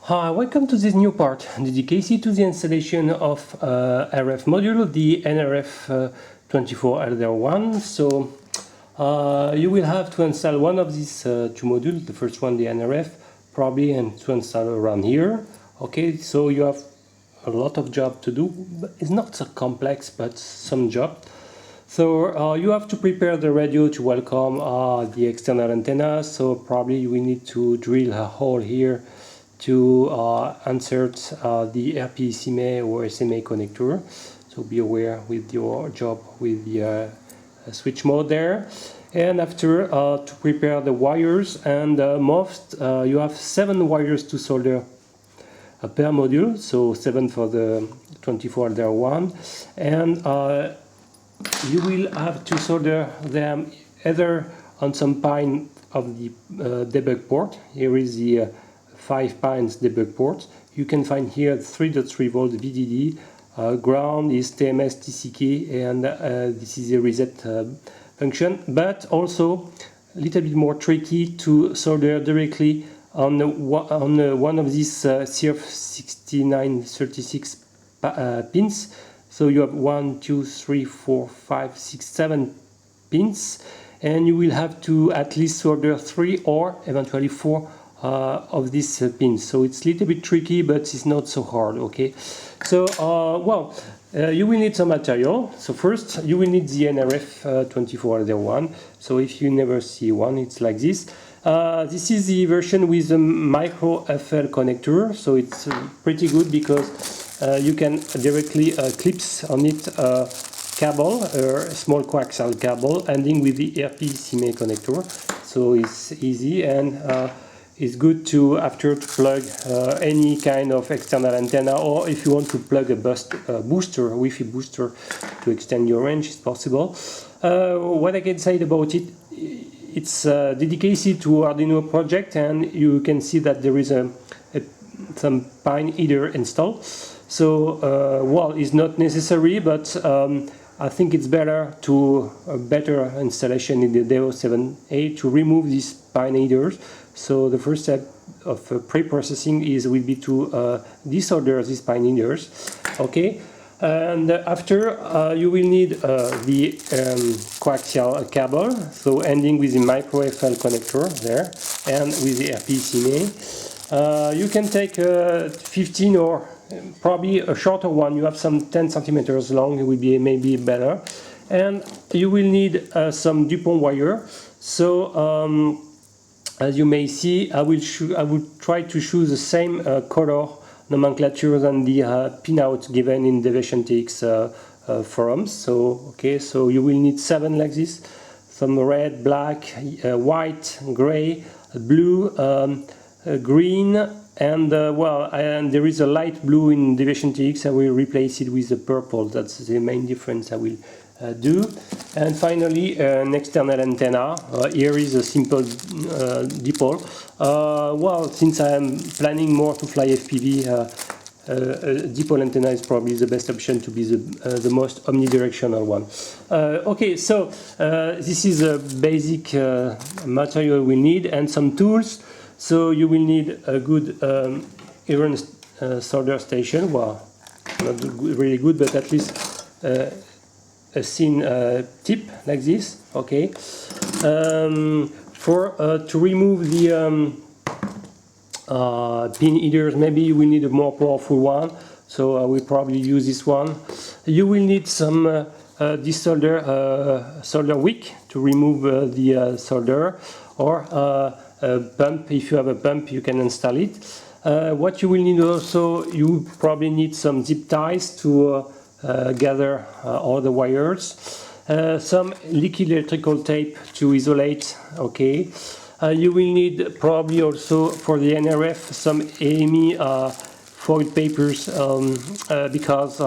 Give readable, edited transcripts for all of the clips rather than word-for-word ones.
Hi, welcome to this new part dedicated to the installation of RF module, the nRF24L01. So you will have to install one of these two modules, the first one the nRF probably, and to install around here. Okay, so you have a lot of job to do. It's not so complex, but some job. So you have to prepare the radio to welcome the external antenna. So probably you will need to drill a hole here to insert the RP-SMA or SMA connector. So be aware with your job with the switch mode there. And after to prepare the wires, and you have 7 wires to solder per module, so 7 for the 24L01, and you will have to solder them either on some pin of the debug port. Here is the 5 pins debug port. You can find here 3.3 volt VDD, ground is TMS TCK, and this is a reset function, but also a little bit more tricky to solder directly on one of these CF6936 pins. So you have 1, 2, 3, 4, 5, 6, 7 pins, and you will have to at least solder 3 or eventually 4 of these pins. So it's a little bit tricky, but it's not so hard. Okay, so you will need some material. So first you will need the nRF24L01. So if you never see one, it's like this. This is the version with the micro FL connector, so it's pretty good because you can directly clips on it cable, a small coaxial cable ending with the RP-SMA connector. So it's easy, and it's good to after to plug any kind of external antenna, or if you want to plug a booster, Wi-Fi booster to extend your range, it's possible. What I can say about it, it's dedicated to Arduino project, and you can see that there is some pin header installed. So is not necessary, but I think it's better to a better installation in the Devo7E to remove these pin headers. So the first step of pre-processing will be to desolder these pin headers. Okay, and after you will need the coaxial cable, so ending with the micro FL connector there, and with the RP-SMA. You can take 15 or probably a shorter one. You have some 10 centimeters long, it will be maybe better. And you will need some DuPont wire. So as you may see, I will try to choose the same color nomenclature than the pinout given in Devo7E forums. So okay, so you will need 7 like this, some red, black, white, gray, blue, green, and and there is a light blue in Devo7E. I will replace it with the purple. That's the main difference I will do. And finally, an external antenna. Here is a simple dipole. Since I am planning more to fly FPV, a dipole antenna is probably the best option to be the most omnidirectional one. Okay, so this is a basic material we need, and some tools. So you will need a good iron solder station. Well, not really good, but at least a thin tip like this. Okay. To remove the pin headers, maybe you will need a more powerful one. So I will probably use this one. You will need some solder wick to remove the solder, or a pump. If you have a pump, you can install it. What you will need also, you probably need some zip ties to gather all the wires, some liquid electrical tape to isolate. Okay, you will need probably also for the nRF some AME foil papers, because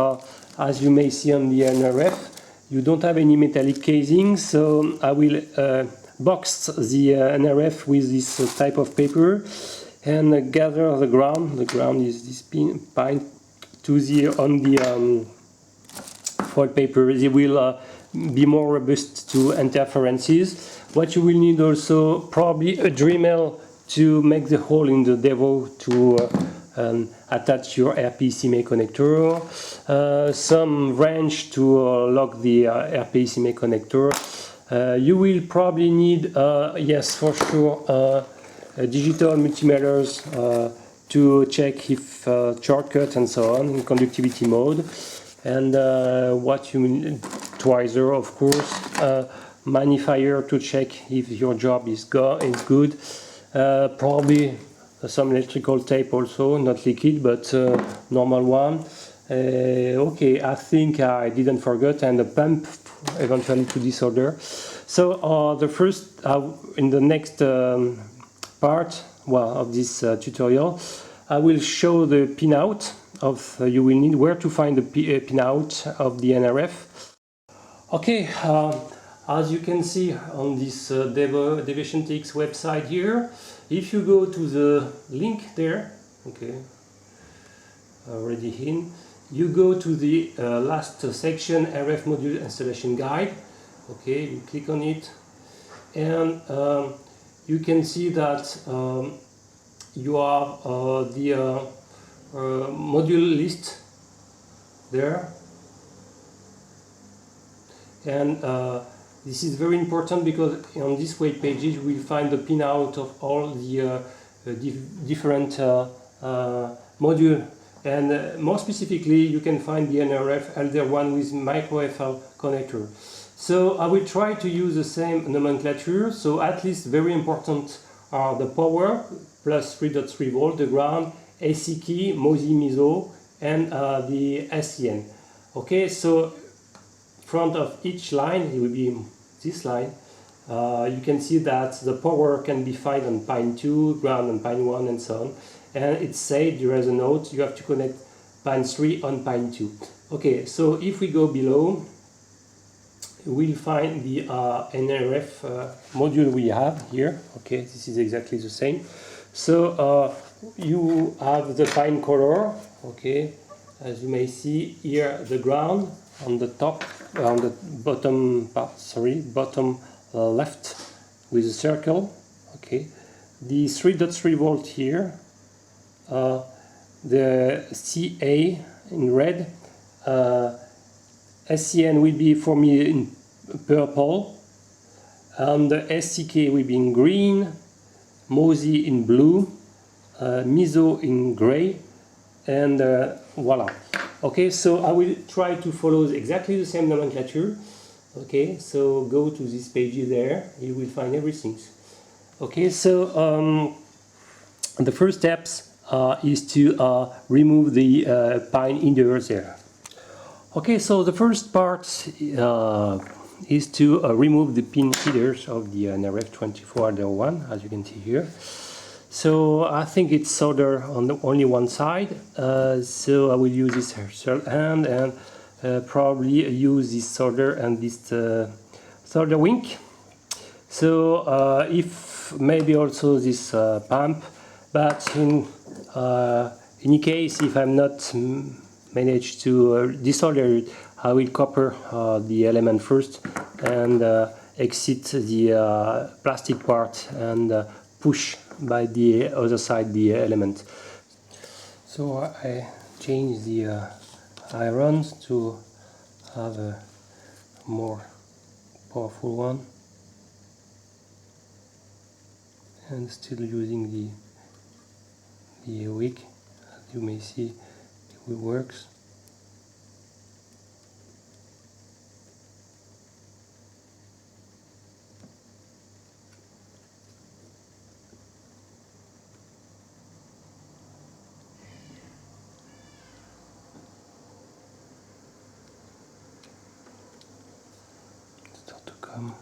as you may see on the nRF, you don't have any metallic casing, so I will box the nRF with this type of paper and gather the ground. The ground is this pin to on the foil paper. It will be more robust to interferences. What you will need also probably a Dremel to make the hole in the Devo and attach your RPCMA connector, some wrench to lock the RPCMA connector. You will probably need, yes, for sure, digital multimeters to check if shortcut and so on in conductivity mode, and what you need, tweezer, of course, magnifier to check if your job is good, probably some electrical tape also, not liquid but normal one. Okay, I think I didn't forget, and a pump eventually to desolder. So the first, in the next part, well, of this tutorial, I will show the pinout of, you will need where to find the pinout of the nRF. Okay, as you can see on this Devo7E website here, if you go to the link there, okay, already in, you go to the last section, RF module installation guide. Okay, you click on it, and you can see that you have the module list there, and this is very important because on this web pages you will find the pinout of all the different modules, and more specifically you can find the nRF elder one with micro FL connector. So I will try to use the same nomenclature. So at least very important are the power plus 3.3 volt, the ground, AC key, MOSI, MISO, and the SCN. Okay, so front of each line, it will be this line. You can see that the power can be found on pin 2, ground on pin 1, and so on. And it's said there is a note, you have to connect pin 3 on pin 2. Okay, so if we go below, we'll find the nRF module we have here. Okay, this is exactly the same. So you have the pin color. Okay, as you may see here, the ground on the top, on the bottom part, sorry, bottom left with a circle. Okay, the 3.3 volt here, the CA in red, SCN will be for me in purple, and the SCK will be in green, MOSI in blue, MISO in gray, and voila. Okay, so I will try to follow exactly the same nomenclature. Okay, so go to this page there, you will find everything. Okay, so the first steps is to remove the pin headers there. Okay, so the first part is to remove the pin headers of the nRF24L01, as you can see here. So I think it's soldered on only one side, so I will use this third hand and probably use this solder and this solder wick. So if maybe also this pump, but in any case, if I'm not manage to desolder it, I will copper the element first and exit the plastic part and push by the other side the element. So I change the irons to have a more powerful one, and still using the wick. As you may see, it works. Start to come.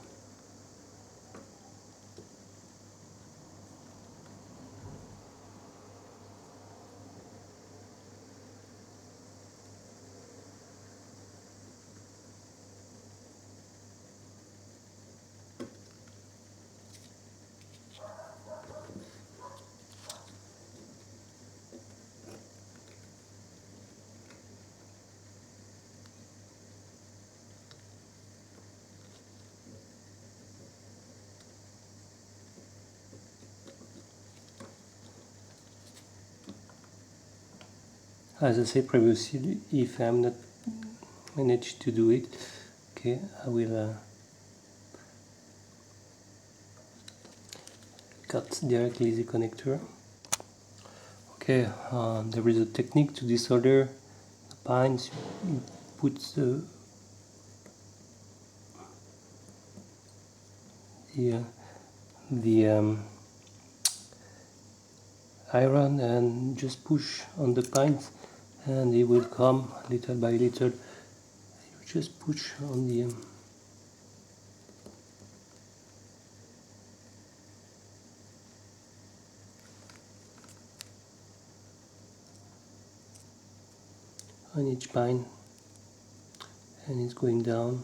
as I said previously, if I'm not managed to do it, okay, I will cut directly the connector. Okay, there is a technique to desolder the pins. You put the iron and just push on the pins, and it will come little by little. You just push on the on each pine, and it's going down.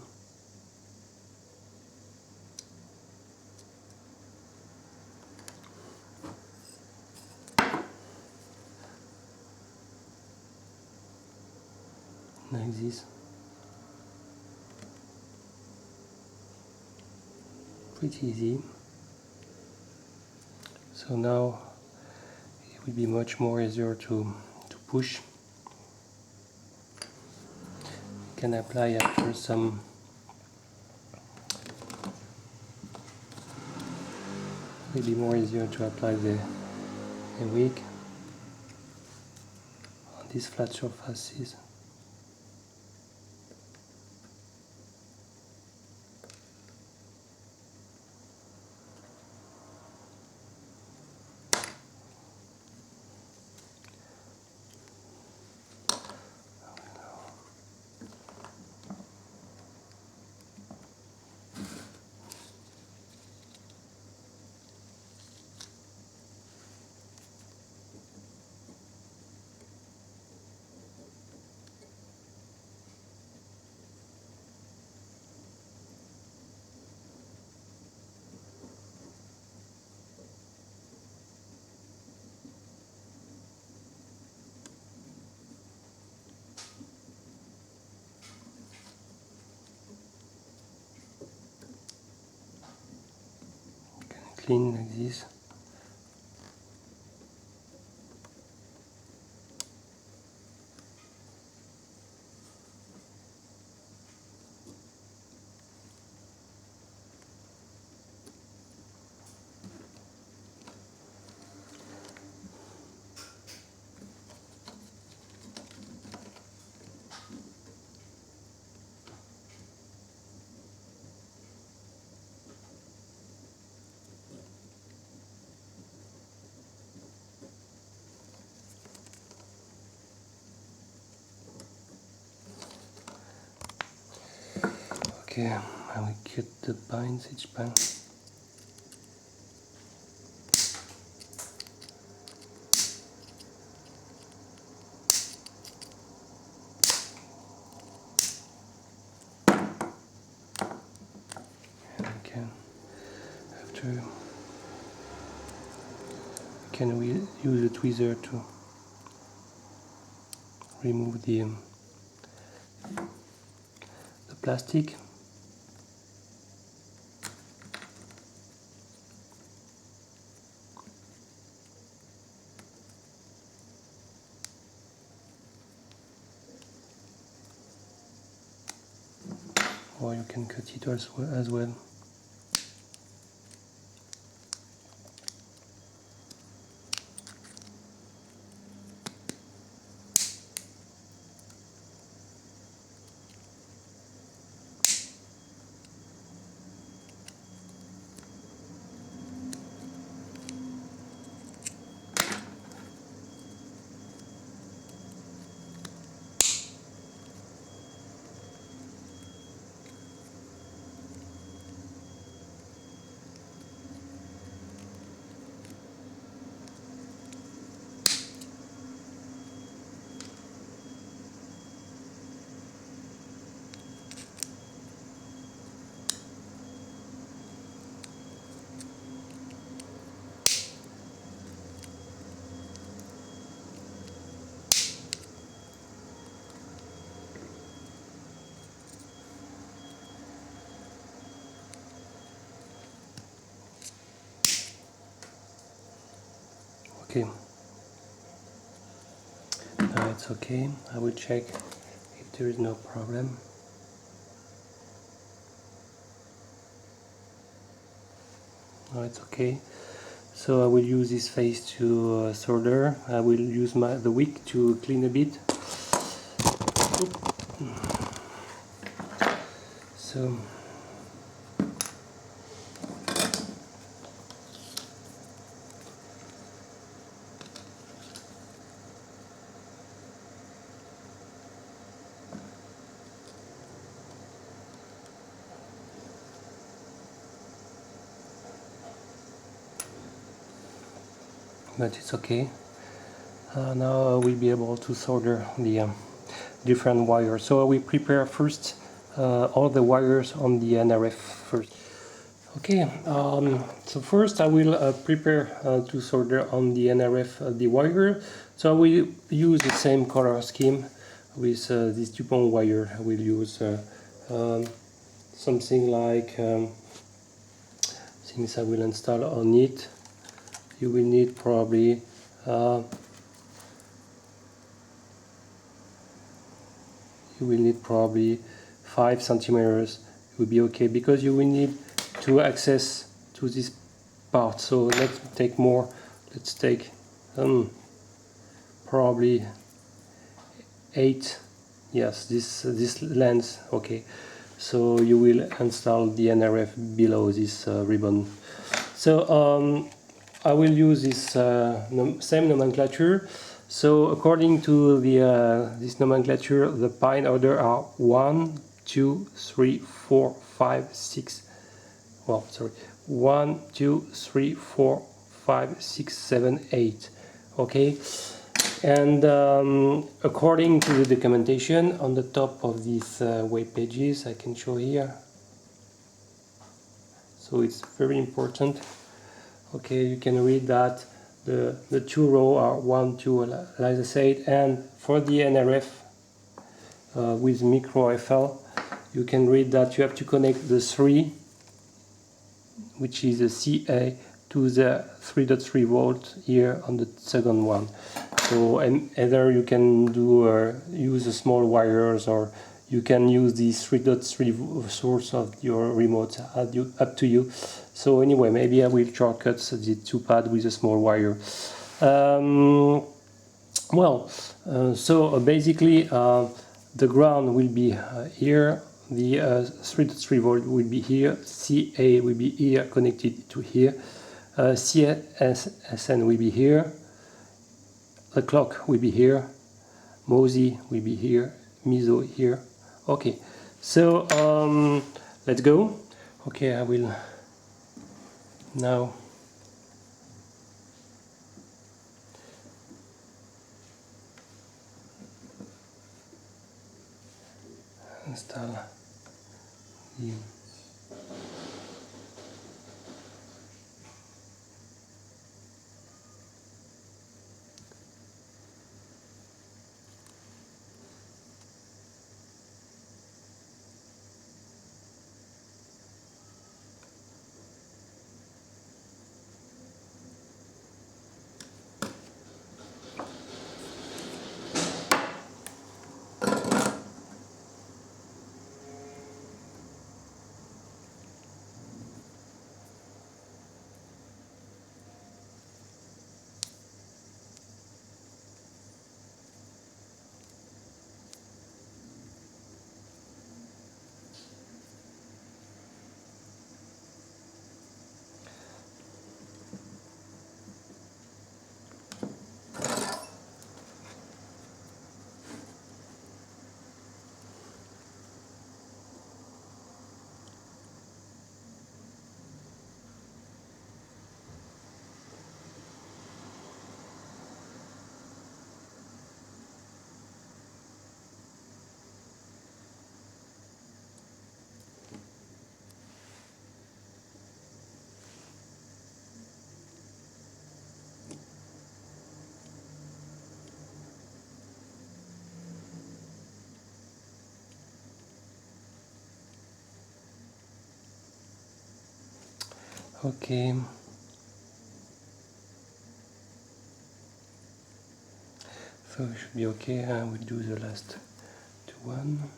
Like this. Pretty easy. So now it will be much more easier to push. You can apply after some it will be more easier to apply the wick on these flat surfaces. Clean like this. Okay, I will cut the pines, each pine. And we can, after, we use a tweezer to remove the plastic. Or you can cut it as well. Okay. Now it's okay. I will check if there is no problem. Now it's okay. So I will use this face to solder. I will use the wick to clean a bit. So but it's okay. Now we'll be able to solder the different wires. So we prepare first all the wires on the nRF first. Okay, so first I will prepare to solder on the nRF the wire. So I will use the same color scheme with this DuPont wire. I will use something like things I will install on it. You will need probably you will need probably 5 centimeters. It will be okay because you will need to access to this part. So let's take more. Let's take probably 8. Yes, this length. Okay. So you will install the nRF below this ribbon. So I will use this same nomenclature. So according to the this nomenclature, the pine order are 1, 2, 3, 4, 5, 6. Well, sorry, 1, 2, 3, 4, 5, 6, 7, 8. Okay, and according to the documentation on the top of these web pages, I can show here. So it's very important. Okay, you can read that the 2 rows are 1, 2, like I said, and for the nRF with micro FL, you can read that you have to connect the 3, which is a CA, to the 3.3 volt here on the second one. So and either you can do use a small wires, or you can use the 3.3 source of your remote, up to you. So anyway, maybe I will shortcut the 2 pad with a small wire. So basically the ground will be here, the 3.3 volt will be here, CA will be here connected to here, CSN will be here, the clock will be here, MOSI will be here, MISO here. Okay, so let's go. Okay, I will now install the okay. So it should be okay. We'll do the last one.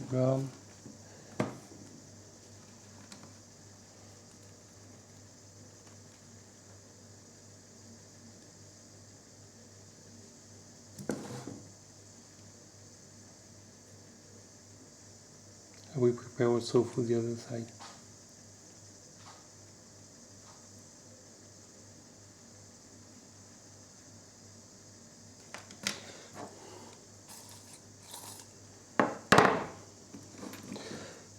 Ground. We prepare also for the other side.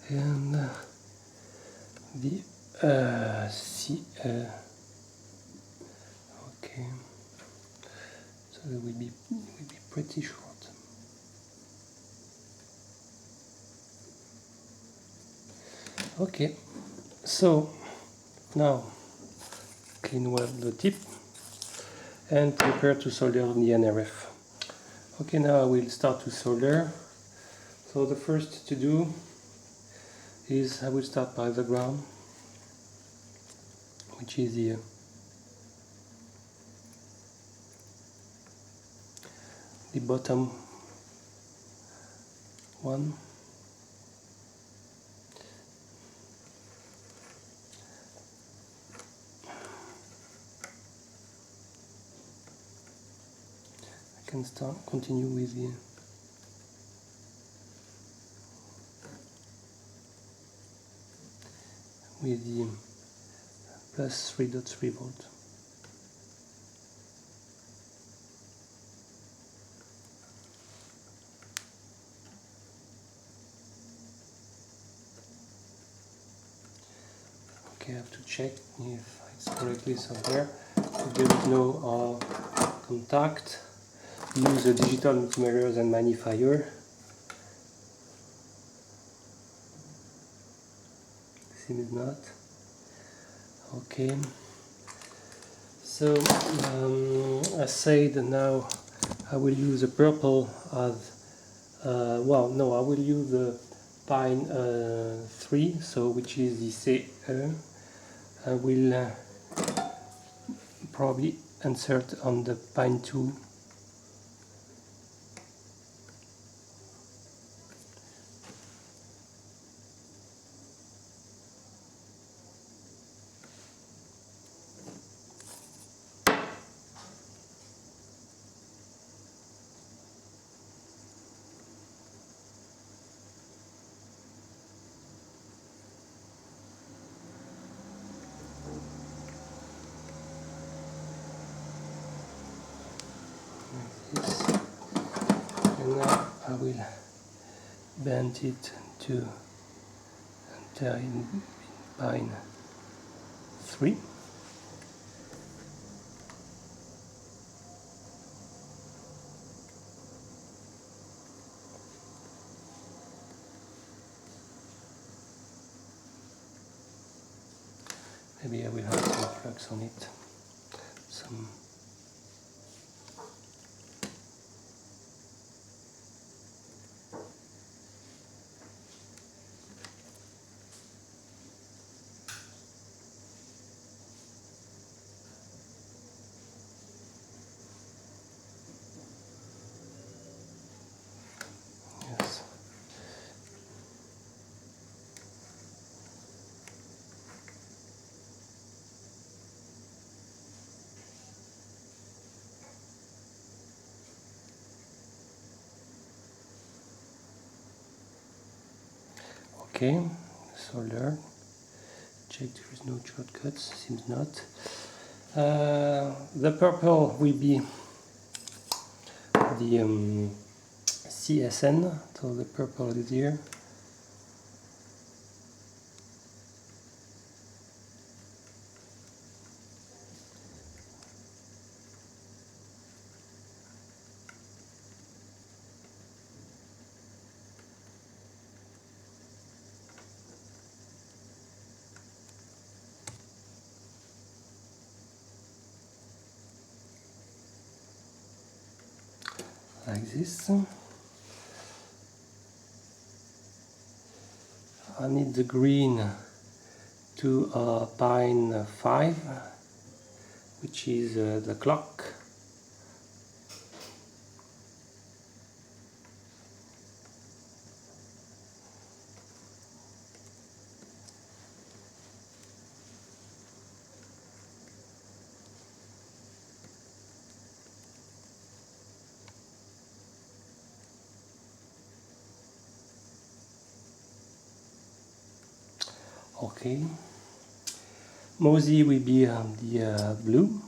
And the okay, so it will be pretty short. Okay, so now clean well the tip and prepare to solder the nRF. Okay, now I will start to solder. So the first to do is I will start by the ground, which is the bottom one. I can continue with the plus 3.3 volt. Okay, I have to check if it's correctly somewhere. If there is no contact, use the digital multimeters and magnifier. Seems not. Okay. So I said now I will use the purple as well. No, I will use the pine 3, so which is the CE. I will probably insert on the pine 2. This. And now I will bend it to enter in pine 3. Maybe I will have some flux on it. Some. Yes. Okay, solder. Check there is no shortcuts, seems not. The purple will be the CSN, so the purple is here. Like this. I need the green to pine 5, which is the clock. Okay. Mosey will be the blue.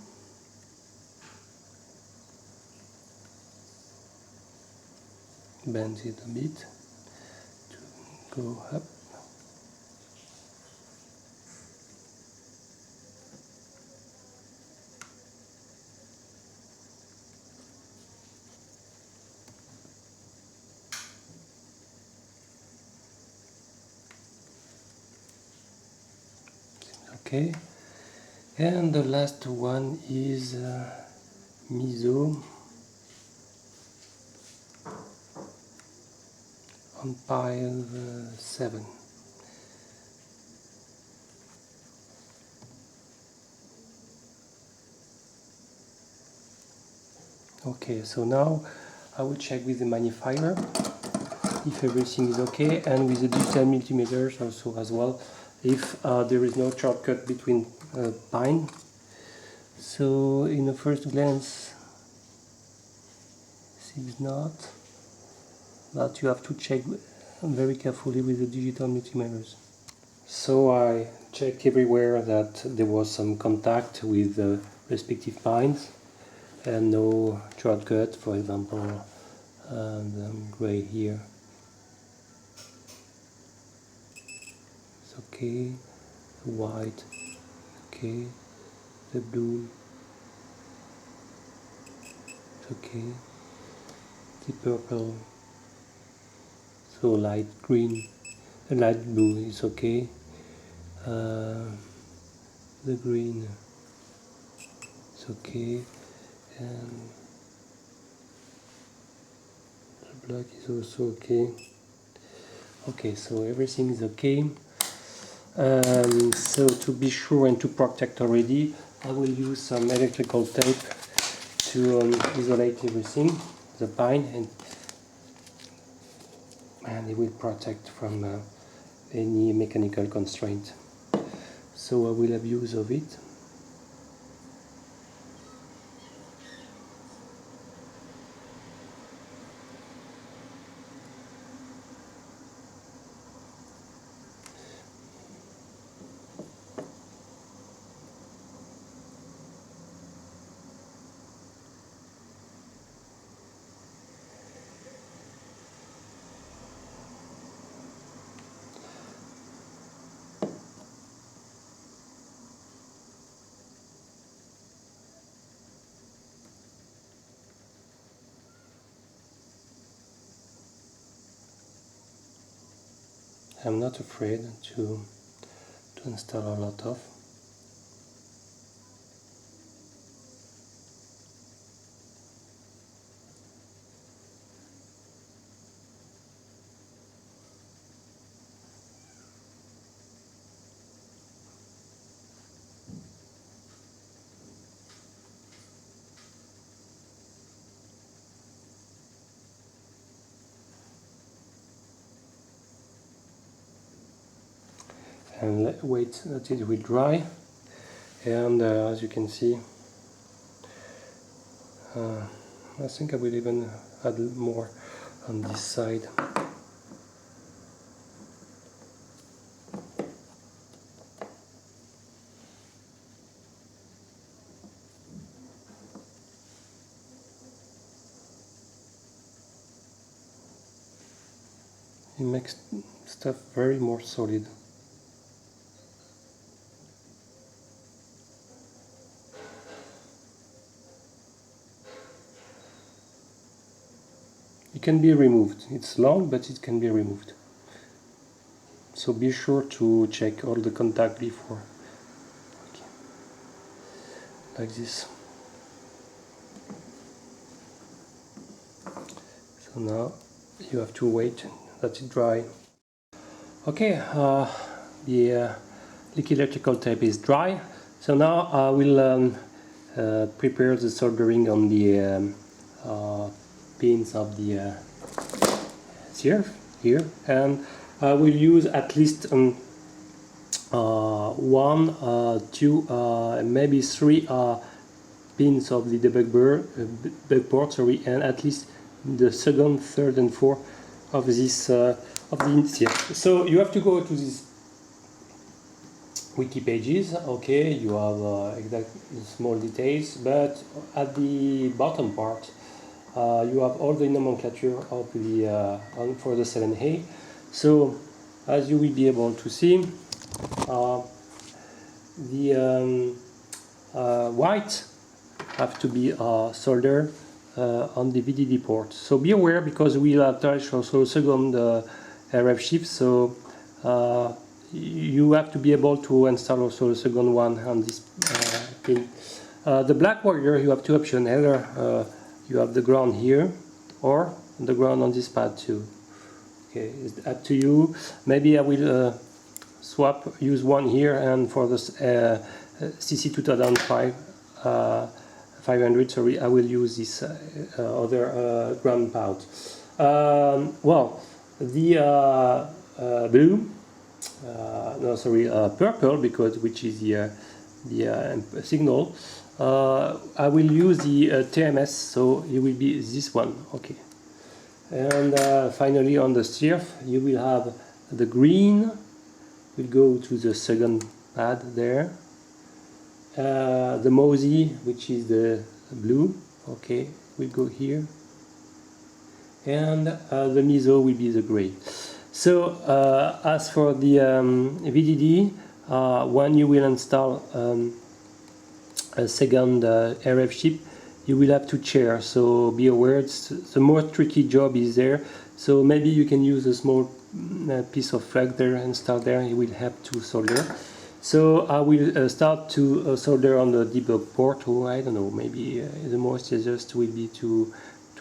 Bend it a bit to go up. Okay, and the last one is Miso on pile 7. Okay, so now I will check with the magnifier if everything is okay, and with the digital multimeters also as well, if there is no shortcut between pine. So in the first glance, seems not, but you have to check very carefully with the digital multimeters. So I checked everywhere that there was some contact with the respective pines and no shortcut, for example, the gray here. It's okay, the white, okay, the blue, it's okay, the purple, so light green, light blue is okay, the green is okay, and the black is also okay. Okay, so everything is okay. So to be sure and to protect already, I will use some electrical tape to isolate everything, the pine, and it will protect from any mechanical constraint. So I will have use of it. I'm not afraid to install a lot of. And wait until it will dry, and as you can see, I think I will even add more on this side. It makes stuff very more solid. It can be removed. It's long, but it can be removed. So be sure to check all the contact before. Okay. Like this. So now you have to wait that it dry. Okay, the liquid electrical tape is dry. So now I will prepare the soldering on the pins of the here, and I will use at least one, two, maybe three pins of the debug port, sorry, and at least the second, third, and fourth of this of the ins here. So you have to go to this wiki pages. Okay, you have exact small details, but at the bottom part you have all the nomenclature of the for the 7A. So as you will be able to see, the white have to be soldered on the VDD port. So be aware, because we'll attach also a second RF chip, so you have to be able to install also a second one on this pin. The black wire, you have two options. Either you have the ground here, or the ground on this pad too. Okay, it's up to you. Maybe I will use one here, and for the CC 2005 500, sorry, I will use this other ground pad. Well, the blue, no, sorry, purple, because which is the signal. I will use the TMS, so it will be this one. Okay. And finally, on the STIRF, you will have the green. Will go to the second pad there. The MOSI, which is the blue, okay, will go here. And the MISO will be the gray. So as for the VDD, when you will install a second RF chip, you will have to chair, so be aware, the more tricky job is there. So maybe you can use a small piece of flag there and start there. It will help to solder. So I will start to solder on the debug port, or I don't know, maybe the most easiest will be to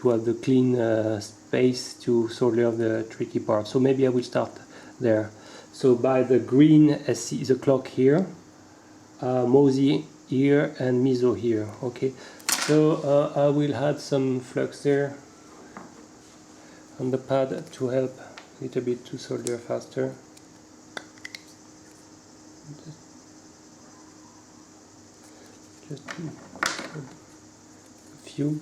have the clean space to solder the tricky part. So maybe I will start there. So by the green SC is a clock here, MOSI here, and MISO here. Okay, so I will add some flux there on the pad to help a little bit to solder faster. Just a few.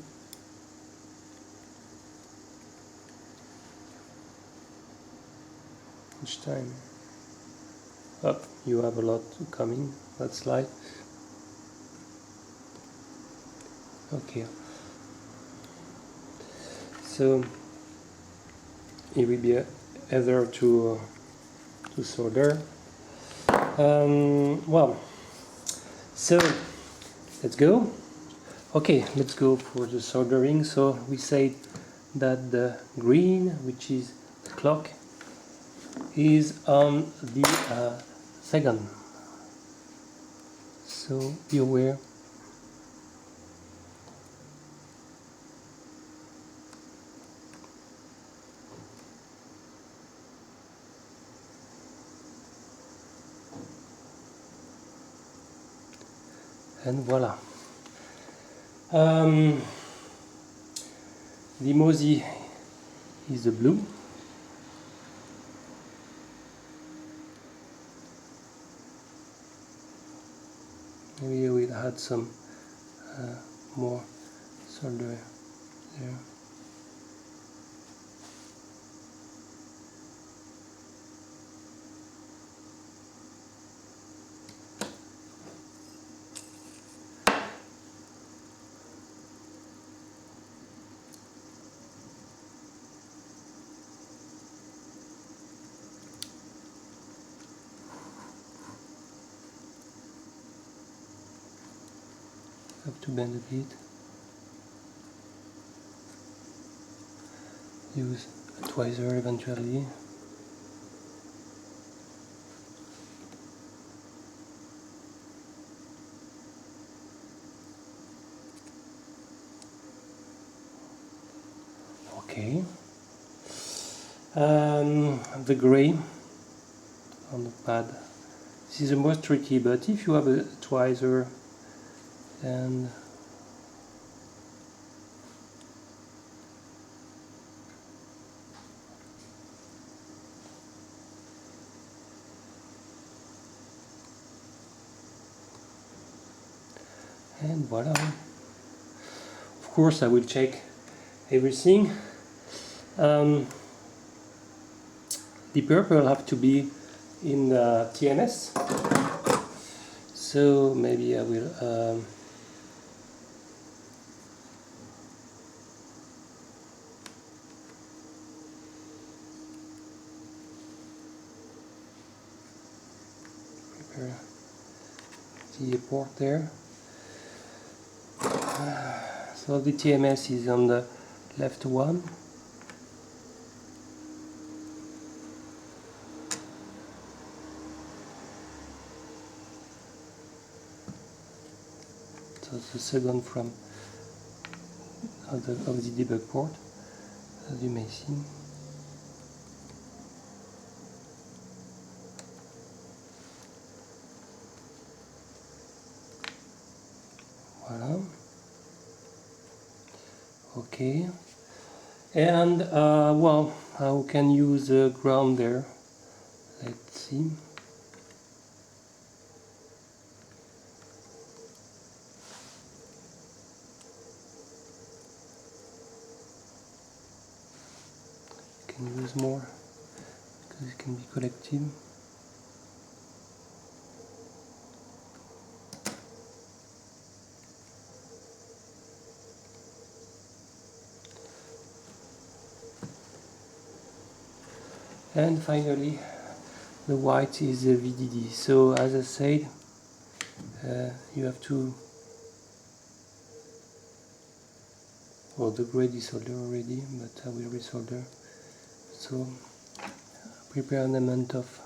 Each time. Up, you have a lot coming. That's light. Okay. So it will be either to solder. Well, so let's go. Okay, let's go for the soldering. So we say that the green, which is the clock, is on the second. So be aware. And voila. The MOSI is the blue. Maybe we'll add some more solder there. Have to bend a bit. Use a tweezer eventually. Okay. The gray on the pad. This is the most tricky, but if you have a tweezer and voila. Of course I will check everything. The purple have to be in the TMS. So maybe I will prepare the port there. So the TMS is on the left one. So the second from of the debug port, as you may see. Voilà. Okay. And well, how can use the ground there? Let's see. Can use more because it can be collective. And finally, the white is the VDD. So as I said, you have to. Well, the grade is soldered already, but I will resolder. So prepare an amount of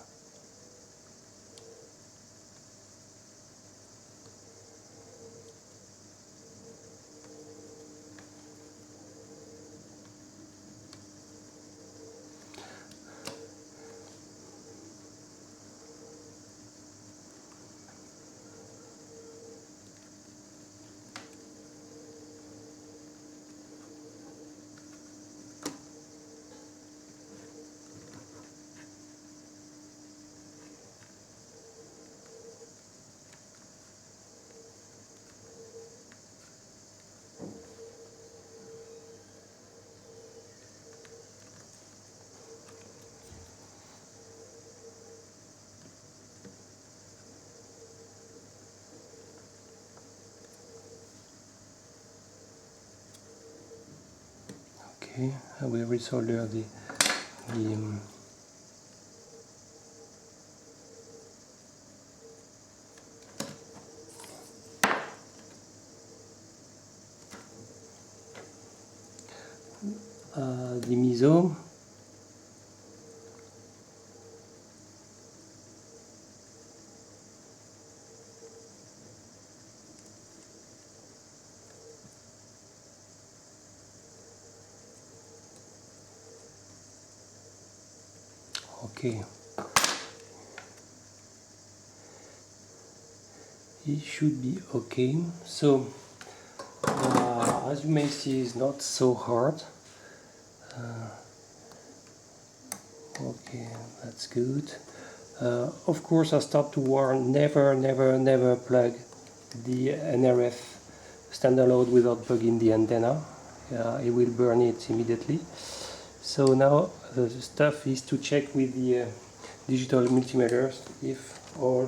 okay, I will resolder the miso. Okay, it should be okay. So as you may see, it's not so hard. Okay, that's good. Of course, I start to warn, never plug the nRF standalone without plugging the antenna. It will burn it immediately. So now the stuff is to check with the digital multimeters if there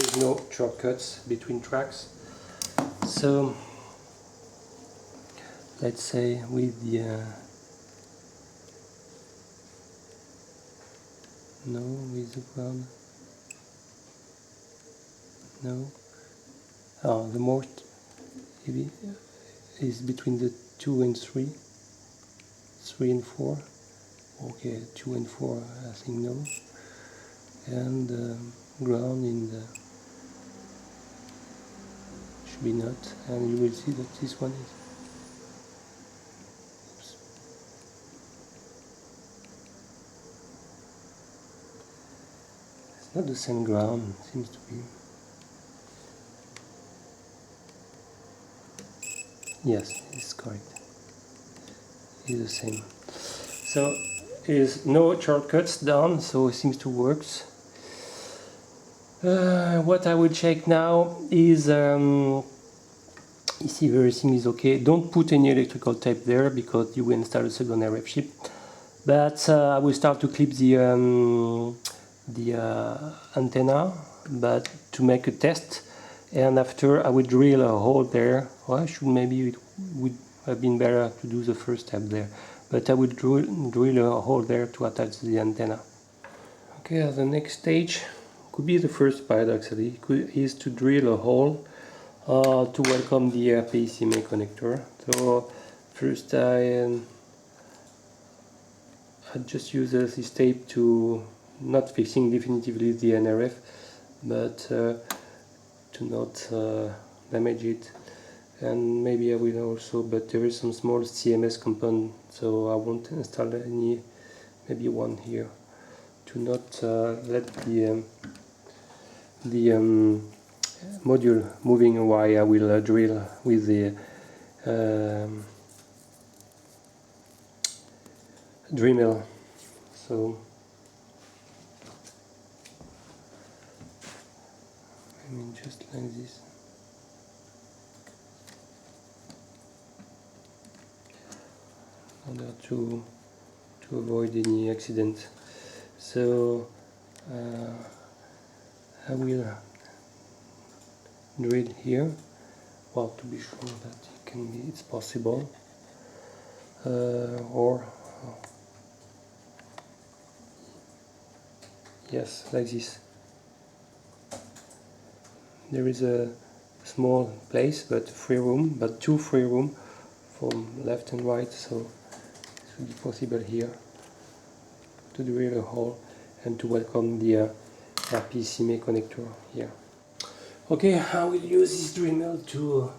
is no shortcuts between tracks. So let's say with the no, with the ground, no. Oh, the most is between the 2 and 3, 3 and 4. Okay, 2 and 4, I think no. And ground in the should be not, and you will see that this one is. Oops. It's not the same ground, seems to be. Yes, it's correct. It's the same. So is no shortcuts down, so it seems to work. What I will check now is you see everything is okay. Don't put any electrical tape there because you will install a second RF chip. But I will start to clip the antenna, but to make a test. and after I would drill a hole there. Well, I should, maybe it would have been better to do the first step there, but I would drill a hole there to attach the antenna. Okay, the next stage could be the first part actually, is to drill a hole to welcome the RP-SMA connector. So first I just use this tape to, not fixing definitively the nRF, but to not damage it. And maybe I will also, but there is some small CMS component, so I won't install any, maybe one here, to not let the module moving while I will drill with the Dremel. So I mean, just like this. In order to avoid any accident. So I will drill here, well, to be sure that it can be, it's possible, or yes, like this. There is a small place, but free room, but two free room from left and right, so it should be possible here to drill a hole and to welcome the RP-SMA connector here. Okay, I will use this Dremel to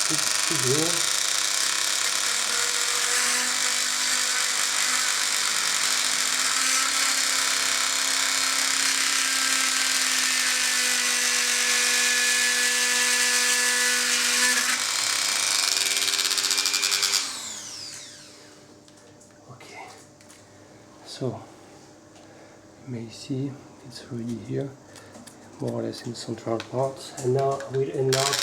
fix it here. So you may see it's already here, more or less in central part, and now I will enlarge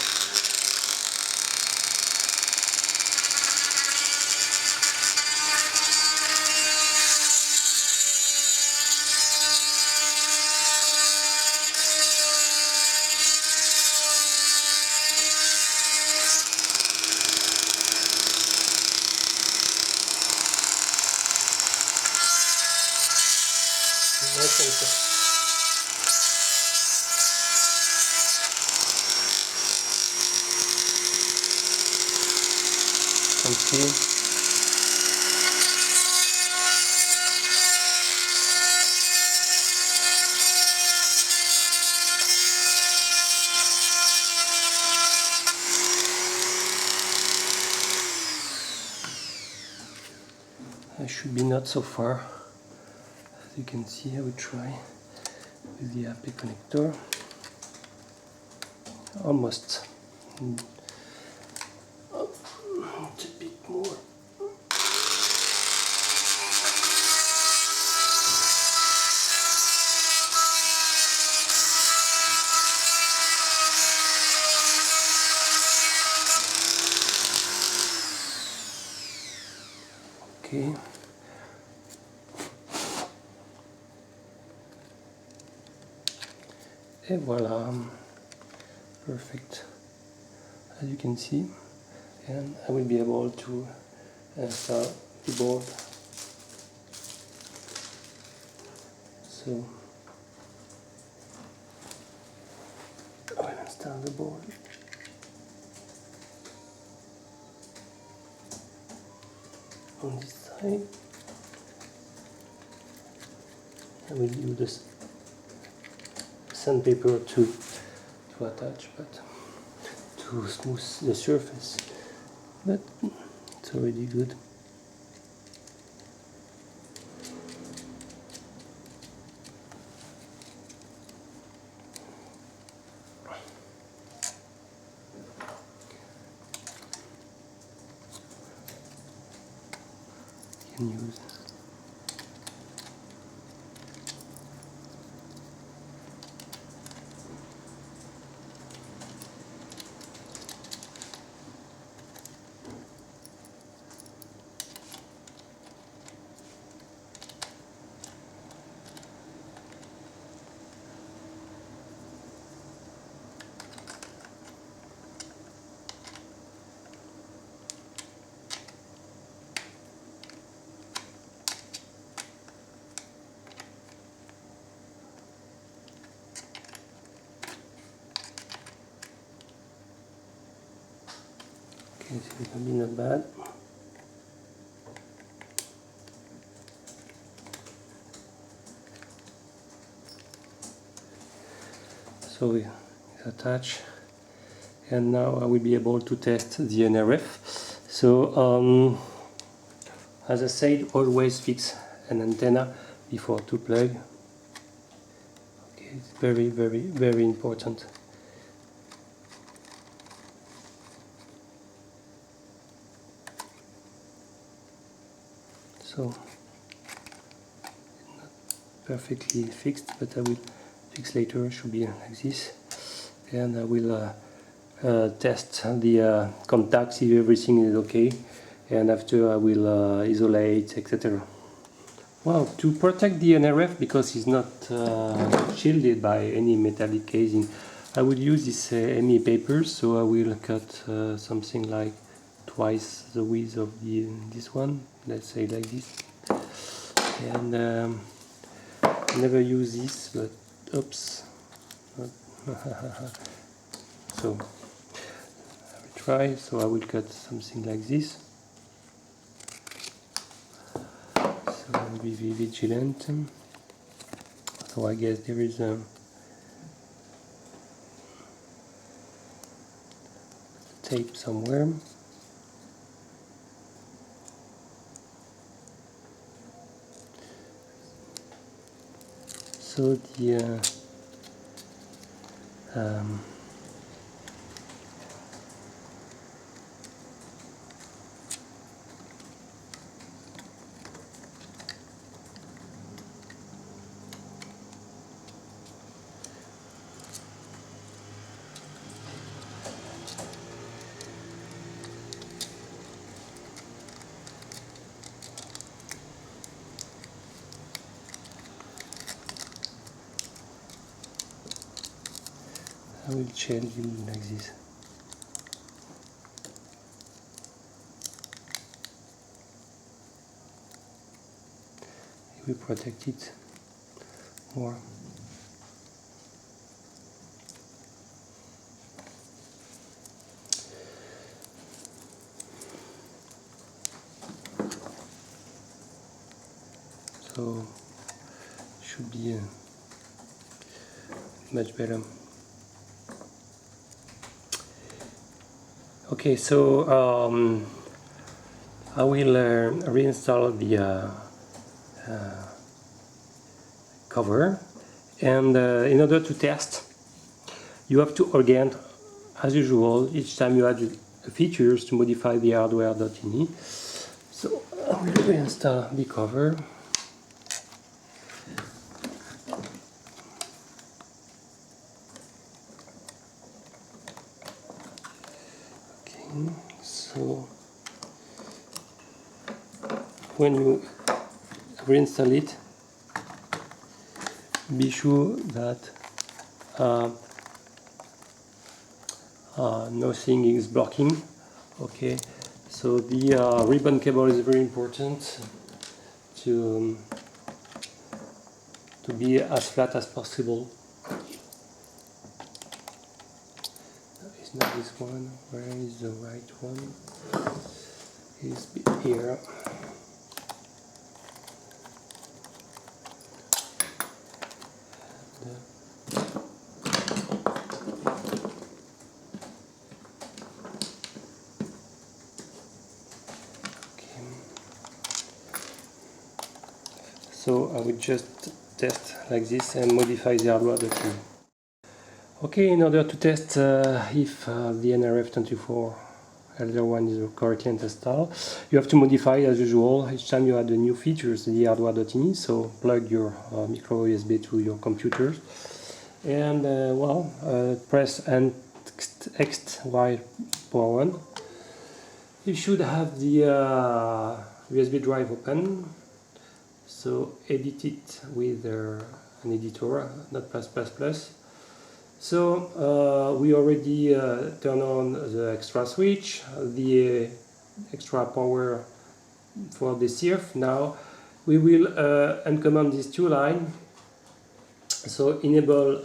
see. I should be not so far. As you can see, I will try with the AP connector. Almost. A bit more. Okay. Et voila. Perfect. As you can see, and I will be able to install the board. So I will install the board. On this side, I will use this sandpaper to attach, but to smooth the surface. But it's already good. You can use Okay, so it can be not bad. So it's attached, and now I will be able to test the nRF. So as I said, always fix an antenna before to plug. Okay, it's very, very, very important. So not perfectly fixed, but I will fix later. It should be like this, and I will test the contacts if everything is okay, and after I will isolate, etc. Well, to protect the nRF, because it's not shielded by any metallic casing, I will use this ME paper. So I will cut something like twice the width of this one, let's say like this. And I never use this, but oops. So I will try. So I will cut something like this. So I will be vigilant. So I guess there is a tape somewhere. So the I will change it like this. It will protect it more. So should be much better. Okay, so I will reinstall the cover, and in order to test, you have to orient as usual each time you add features to modify the hardware.ini. So I will reinstall the cover. Okay, so when you reinstall it, be sure that nothing is blocking. Okay, so the ribbon cable is very important to be as flat as possible. It's not this one. Where is the right one? It's here. So I will just test like this and modify the hardware.ini. Okay, in order to test if the nRF24L01 is correctly installed, you have to modify as usual each time you add the new features the hardware.ini. So plug your micro USB to your computer, and press X while power on. You should have the USB drive open. So edit it with an editor, not +++. So we already turn on the extra switch, the extra power for the CF. Now we will uncommand these two lines. So enable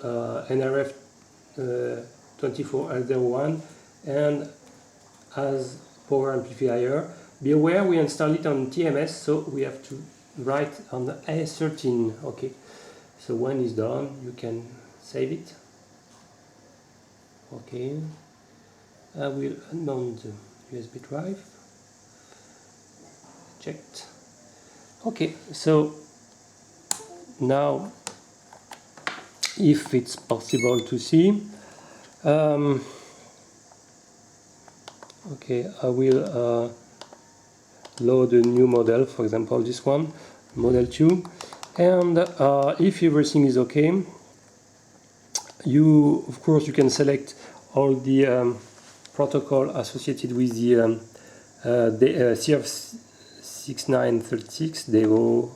nRF24L01, and as power amplifier. Be aware we install it on TMS, so we have to write on the A13. Okay, so when it's done, you can save it. Okay, I will unmount the USB drive. Checked. Okay, so now if it's possible to see, okay, I will load a new model, for example this one, model 2, and if everything is okay, you of course you can select all the protocol associated with the CF6936, Devo,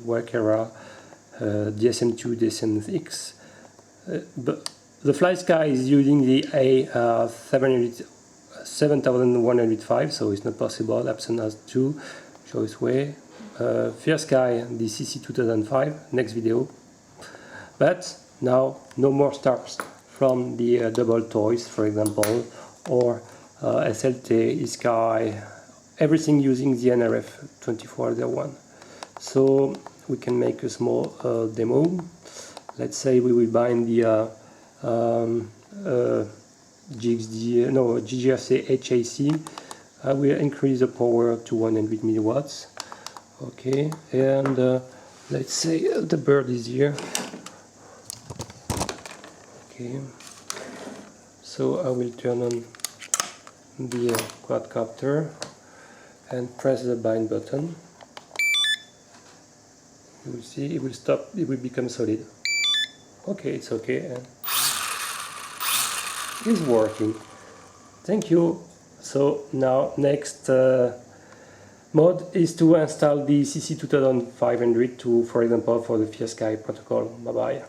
Workera, DSM2, DSMX. But the FlySky is using the A7105, so it's not possible. Epson has 2, choice way. FlySky, the CC2005, next video. But now no more stars from the double toys, for example, or SLT, eSky, everything using the nRF24L01. So we can make a small demo. Let's say we will bind the GGRC HAC. I will increase the power to 100 milliwatts. Okay, and let's say the bird is here. Okay, so I will turn on the quadcopter and press the bind button. You will see it will stop, it will become solid. Okay, it's okay, and it's working. Thank you. So now next mode is to install the CC2500 to, for example, for the FlySky protocol. Bye bye.